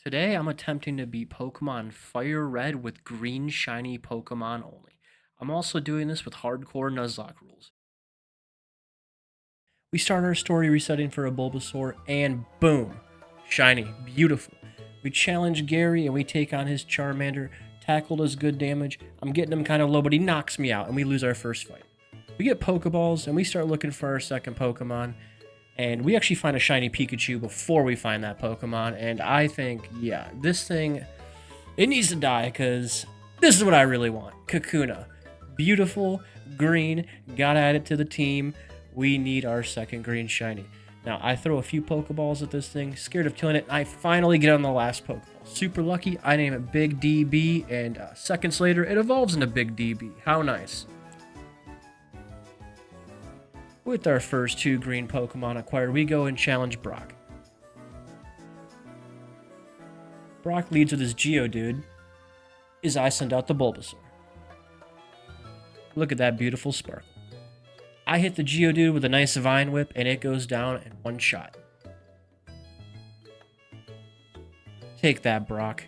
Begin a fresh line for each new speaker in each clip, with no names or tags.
Today, I'm attempting to beat Pokemon Fire Red with green shiny Pokemon only. I'm also doing this with hardcore Nuzlocke rules. We start our story resetting for a Bulbasaur, and boom! Shiny, beautiful. We challenge Gary and we take on his Charmander. Tackle does good damage. I'm getting him kind of low, but he knocks me out and we lose our first fight. We get Pokeballs and we start looking for our second Pokemon. And we actually find a shiny Pikachu before we find that Pokemon. And I think, yeah, this thing, it needs to die because this is what I really want. Kakuna. Beautiful, green, gotta add it to the team. We need our second green shiny. Now, I throw a few Pokeballs at this thing, scared of killing it, and I finally get on the last Pokeball. Super lucky, I name it Big DB, and seconds later, it evolves into Big DB. How nice. With our first two green Pokemon acquired, we go and challenge Brock. Brock leads with his Geodude, as I send out the Bulbasaur. Look at that beautiful sparkle. I hit the Geodude with a nice Vine Whip, and it goes down in one shot. Take that, Brock.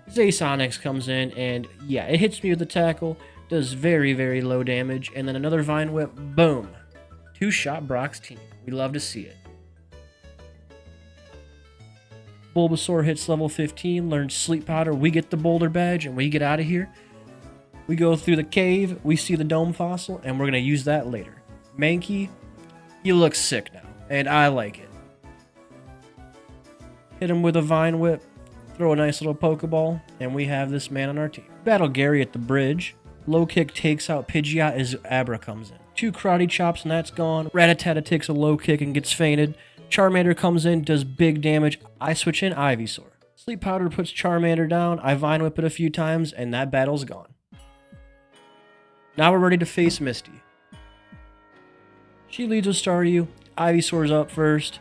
Zacianix comes in, and yeah, it hits me with the tackle. Does very, very low damage, and then another Vine Whip, boom. Two-shot Brock's team. We love to see it. Bulbasaur hits level 15, learns Sleep Powder, we get the Boulder Badge, and we get out of here. We go through the cave, we see the Dome Fossil, and we're going to use that later. Mankey, he looks sick now, and I like it. Hit him with a Vine Whip, throw a nice little Pokeball, and we have this man on our team. Battle Gary at the bridge. Low kick takes out Pidgeot as Abra comes in. Two karate chops and that's gone. Rattata takes a low kick and gets fainted. Charmander comes in, does big damage. I switch in Ivysaur. Sleep Powder puts Charmander down. I Vine Whip it a few times and that battle's gone. Now we're ready to face Misty. She leads with Staryu. Ivysaur's up first.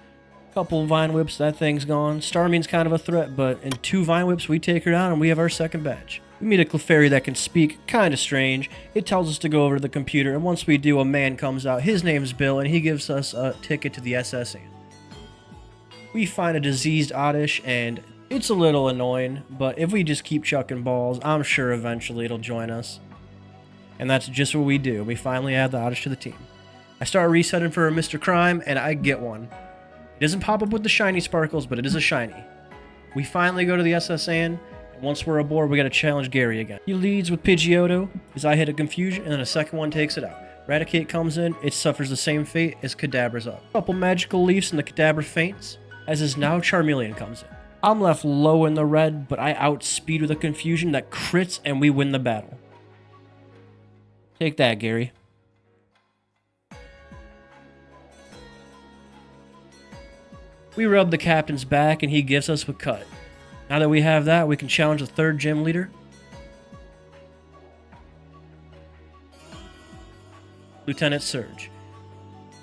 Couple Vine Whips, that thing's gone. Starmie's kind of a threat, but in two Vine Whips we take her down and we have our second badge. We meet a Clefairy that can speak, kinda strange. It tells us to go over to the computer, and once we do, a man comes out. His name's Bill, and he gives us a ticket to the SSN. We find a diseased Oddish, and it's a little annoying, but if we just keep chucking balls, I'm sure eventually it'll join us. And that's just what we do. We finally add the Oddish to the team. I start resetting for a Mr. Crime, and I get one. It doesn't pop up with the shiny sparkles, but it is a shiny. We finally go to the SSN. Once we're aboard, we gotta challenge Gary again. He leads with Pidgeotto, as I hit a Confusion, and then a second one takes it out. Raticate comes in, it suffers the same fate as Kadabra's up. Couple magical leaves and the Kadabra faints, as is now Charmeleon comes in. I'm left low in the red, but I outspeed with a Confusion that crits and we win the battle. Take that, Gary. We rub the captain's back and he gives us a cut. Now that we have that, we can challenge the third gym leader. Lieutenant Surge.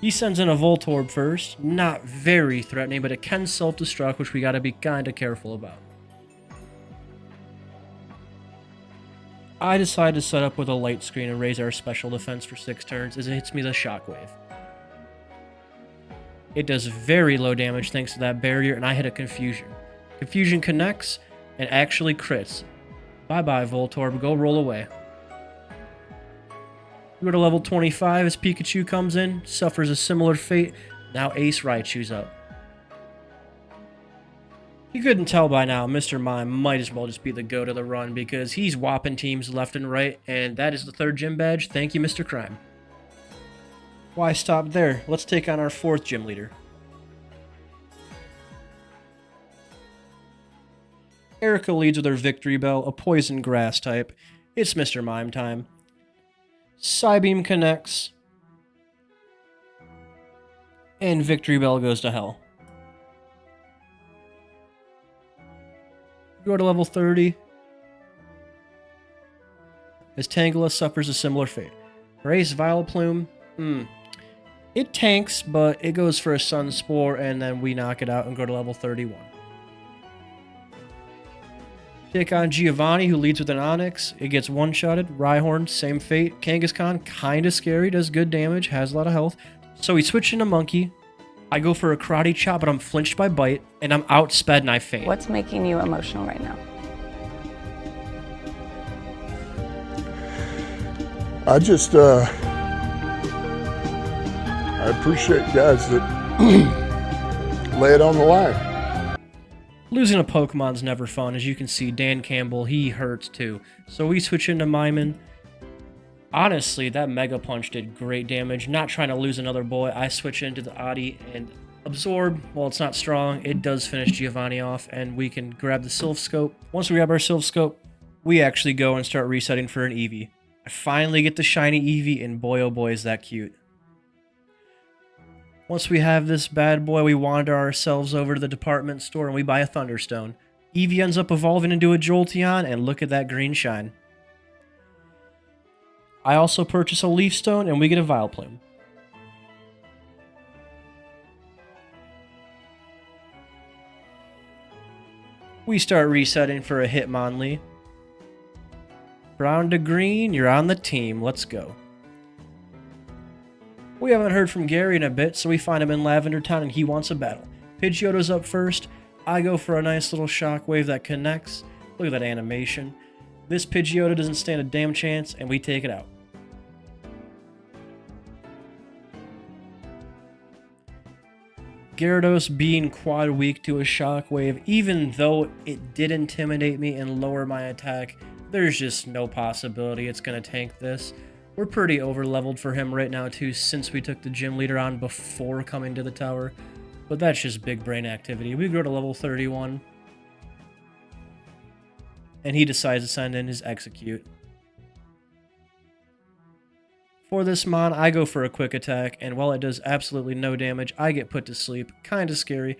He sends in a Voltorb first. Not very threatening, but it can self-destruct, which we gotta be kinda careful about. I decide to set up with a light screen and raise our special defense for 6 turns as it hits me with a Shockwave. It does very low damage thanks to that barrier, and I hit a Confusion. Confusion connects and actually crits. Bye-bye, Voltorb. Go roll away. We go to level 25 as Pikachu comes in, suffers a similar fate. Now Ace Raichu's up. You couldn't tell by now, Mr. Mime might as well just be the goat of the run because he's whopping teams left and right, and that is the third gym badge. Thank you, Mr. Crime. Why stop there? Let's take on our fourth gym leader. Erica leads with her Victory Bell, a poison grass type. It's Mr. Mime time. Psybeam connects. And Victory Bell goes to hell. Go to level 30. As Tangela suffers a similar fate. Her Ace Vileplume, it tanks, but it goes for a Sun Spore, and then we knock it out and go to level 31. Take on Giovanni, who leads with an Onyx. It gets one-shotted. Rhyhorn, same fate. Kangaskhan, kind of scary, does good damage, has a lot of health. So we switch into Monkey. I go for a karate chop, but I'm flinched by bite, and I'm outsped and I faint.
What's making you emotional right now?
I just, I appreciate guys that lay it on the line.
Losing a Pokemon's never fun. As you can see, Dan Campbell, he hurts too. So we switch into Myman. Honestly, that Mega Punch did great damage. Not trying to lose another boy. I switch into the Adi and Absorb. While it's not strong, it does finish Giovanni off, and we can grab the Sylph Scope. Once we grab our Sylph Scope, we actually go and start resetting for an Eevee. I finally get the shiny Eevee, and boy oh boy is that cute. Once we have this bad boy, we wander ourselves over to the department store and we buy a Thunderstone. Eevee ends up evolving into a Jolteon, and look at that green shine. I also purchase a Leaf Stone, and we get a Vileplume. We start resetting for a Hitmonlee. Brown to green, you're on the team. Let's go. We haven't heard from Gary in a bit, so we find him in Lavender Town and he wants a battle. Pidgeotto's up first. I go for a nice little shockwave that connects. Look at that animation. This Pidgeotto doesn't stand a damn chance, and we take it out. Gyarados being quad weak to a shockwave, even though it did intimidate me and lower my attack, there's just no possibility it's going to tank this. We're pretty over-leveled for him right now too, since we took the gym leader on before coming to the tower. But that's just big brain activity. We grow to level 31. And he decides to send in his Execute. For this mon, I go for a quick attack, and while it does absolutely no damage, I get put to sleep. Kinda scary.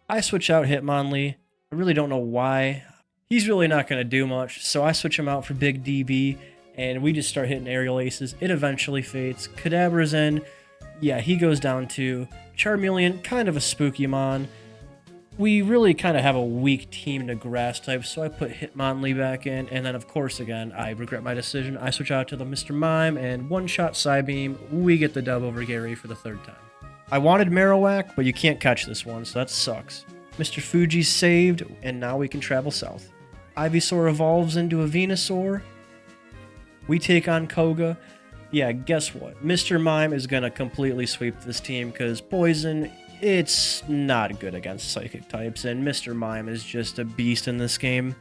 I switch out Hitmonlee. I really don't know why. He's really not going to do much, so I switch him out for Big DB, and we just start hitting aerial aces. It eventually fades. Kadabra's in. Yeah, he goes down too. Charmeleon, kind of a spooky mon. We really kind of have a weak team to grass type, so I put Hitmonlee back in, and then of course again, I regret my decision. I switch out to the Mr. Mime, and one-shot Psybeam. We get the dub over Gary for the third time. I wanted Marowak, but you can't catch this one, so that sucks. Mr. Fuji's saved, and now we can travel south. Ivysaur evolves into a Venusaur. We take on Koga. Yeah, guess what? Mr. Mime is going to completely sweep this team because Poison, it's not good against Psychic types, and Mr. Mime is just a beast in this game.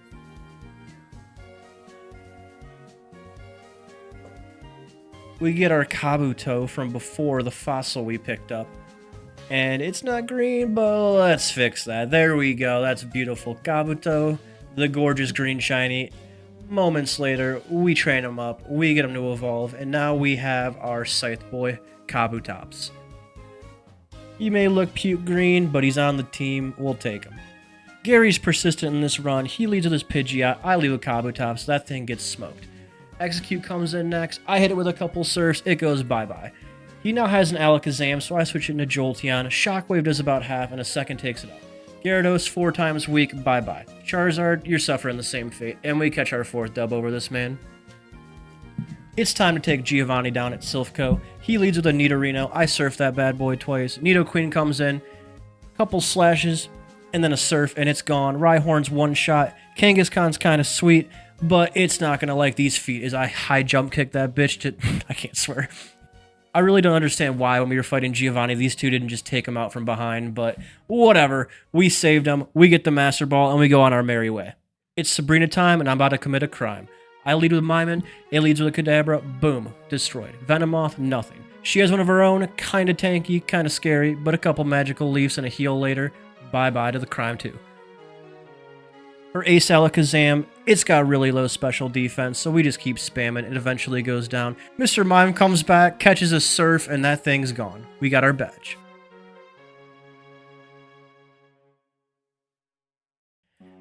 We get our Kabuto from before the fossil we picked up. And it's not green, but let's fix that. There we go. That's beautiful. Kabuto, the gorgeous green shiny. Moments later, we train him up, we get him to evolve, and now we have our Scythe boy, Kabutops. He may look puke green, but he's on the team, we'll take him. Gary's persistent in this run, he leads with his Pidgeot, I lead with Kabutops, that thing gets smoked. Execute comes in next, I hit it with a couple surfs, it goes bye-bye. He now has an Alakazam, so I switch it into Jolteon, Shockwave does about half, and a second takes it up. Gyarados, 4 times weak, bye-bye. Charizard, you're suffering the same fate, and we catch our 4th dub over this man. It's time to take Giovanni down at Silphco. He leads with a Nidorino. I surf that bad boy twice. Nidoqueen comes in, couple slashes, and then a surf, and it's gone. Rhyhorn's one shot. Kangaskhan's kind of sweet, but it's not going to like these feet as I high jump kick that bitch to... I can't swear. I really don't understand why when we were fighting Giovanni, these two didn't just take him out from behind, but whatever. We saved him, we get the Master Ball, and we go on our merry way. It's Sabrina time, and I'm about to commit a crime. I lead with Myman, it leads with a Kadabra, boom, destroyed. Venomoth, nothing. She has one of her own, kinda tanky, kinda scary, but a couple magical leaves and a heal later, bye-bye to the crime too. For Ace Alakazam, it's got really low special defense, so we just keep spamming. It eventually goes down. Mr. Mime comes back, catches a surf, and that thing's gone. We got our badge.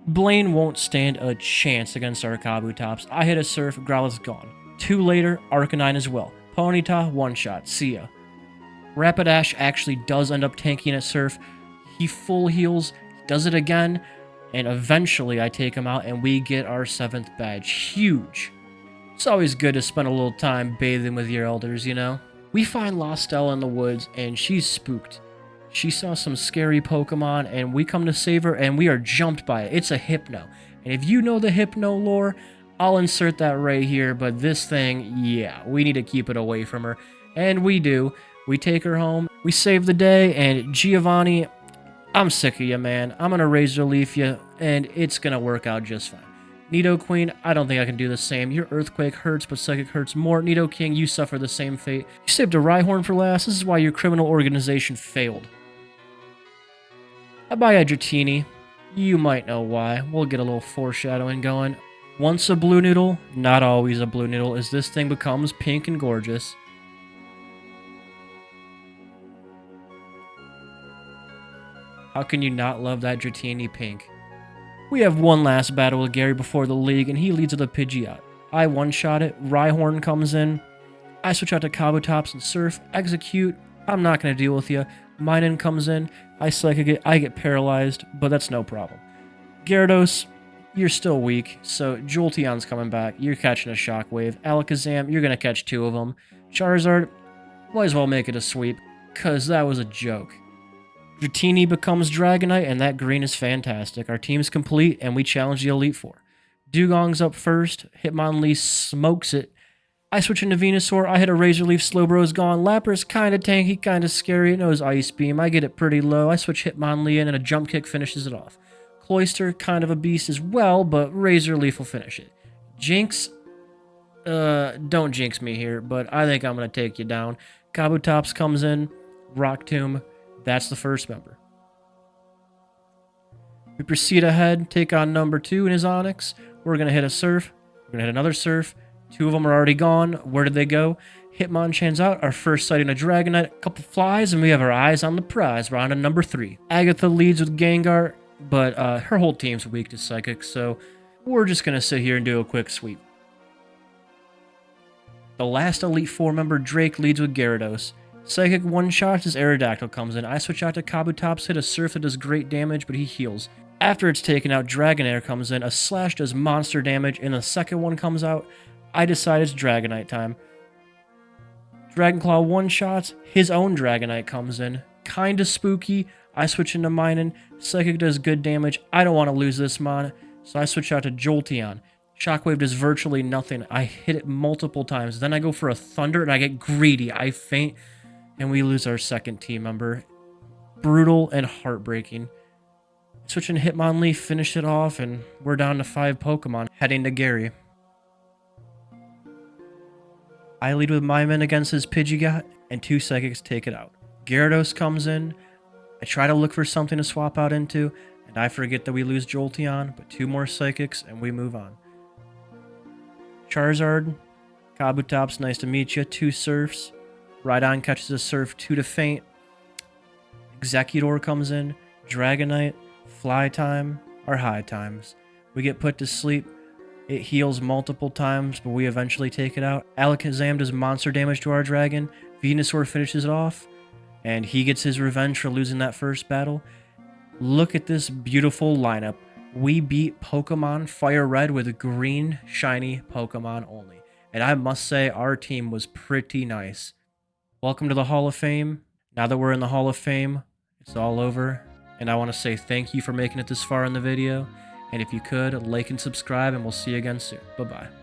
Blaine won't stand a chance against our Kabutops. I hit a surf, Growlithe's gone. 2 later, Arcanine as well. Ponyta, one shot, see ya. Rapidash actually does end up tanking a surf. He full heals, does it again, and eventually I take him out and we get our 7th badge. Huge. It's always good to spend a little time bathing with your elders, you know? We find Lostelle in the woods and she's spooked. She saw some scary Pokemon, and we come to save her, and we are jumped by it. It's a Hypno. And if you know the Hypno lore, I'll insert that right here, but this thing, yeah, we need to keep it away from her. And we do. We take her home, we save the day, and Giovanni, I'm sick of you, man. I'm gonna Razor Leaf you, and it's gonna work out just fine. Nidoqueen, I don't think I can do the same. Your Earthquake hurts, but Psychic hurts more. Nidoking, you suffer the same fate. You saved a Rhyhorn for last. This is why your criminal organization failed. I buy a Dratini. You might know why. We'll get a little foreshadowing going. Once a blue noodle, not always a blue noodle, as this thing becomes pink and gorgeous. How can you not love that Dratini pink? We have one last battle with Gary before the league, and he leads with a Pidgeot. I one-shot it, Rhyhorn comes in, I switch out to Kabutops and Surf, execute, I'm not going to deal with you. Minun comes in, I Psychic it, I get paralyzed, but that's no problem. Gyarados, you're still weak, so Jolteon's coming back, you're catching a Shockwave. Alakazam, you're going to catch 2 of them. Charizard, might as well make it a sweep, cause that was a joke. Dratini becomes Dragonite, and that green is fantastic. Our team's complete, and we challenge the Elite Four. Dugong's up first. Hitmonlee smokes it. I switch into Venusaur. I hit a Razor Leaf. Slowbro's gone. Lapras, kind of tanky, kind of scary. It knows Ice Beam. I get it pretty low. I switch Hitmonlee in, and a Jump Kick finishes it off. Cloyster, kind of a beast as well, but Razor Leaf will finish it. Jinx, don't jinx me here, but I think I'm going to take you down. Kabutops comes in. Rock Tomb. That's the first member. We proceed ahead, take on number 2 in his Onix. We're going to hit a Surf. We're going to hit another Surf. 2 of them are already gone. Where did they go? Hitmonchan's out. Our first sighting of Dragonite. A couple flies, and we have our eyes on the prize. We're on to number 3. Agatha leads with Gengar, but her whole team's weak to Psychic, so we're just going to sit here and do a quick sweep. The last Elite Four member, Drake, leads with Gyarados. Psychic one-shots as Aerodactyl comes in. I switch out to Kabutops, hit a Surf that does great damage, but he heals. After it's taken out, Dragonair comes in. A Slash does monster damage, and the second one comes out. I decide it's Dragonite time. Dragonclaw one-shots. His own Dragonite comes in. Kinda spooky. I switch into Minun. Psychic does good damage. I don't want to lose this mon, so I switch out to Jolteon. Shockwave does virtually nothing. I hit it multiple times. Then I go for a Thunder, and I get greedy. I faint. And we lose our second team member. Brutal and heartbreaking. Switching to Hitmonlee, finish it off, and we're down to 5 Pokemon, heading to Gary. I lead with Minun against his Pidgeot, and 2 Psychics take it out. Gyarados comes in. I try to look for something to swap out into, and I forget that we lose Jolteon, but 2 more Psychics, and we move on. Charizard, Kabutops, nice to meet you. 2 Surfs. Rhydon catches a Surf, 2 to faint. Executor comes in. Dragonite, Fly Time, our high times. We get put to sleep. It heals multiple times, but we eventually take it out. Alakazam does monster damage to our dragon. Venusaur finishes it off, and he gets his revenge for losing that first battle. Look at this beautiful lineup. We beat Pokemon Fire Red with green, shiny Pokemon only. And I must say, our team was pretty nice. Welcome to the Hall of Fame. Now that we're in the Hall of Fame, it's all over. And I want to say thank you for making it this far in the video. And if you could, like and subscribe, and we'll see you again soon. Bye-bye.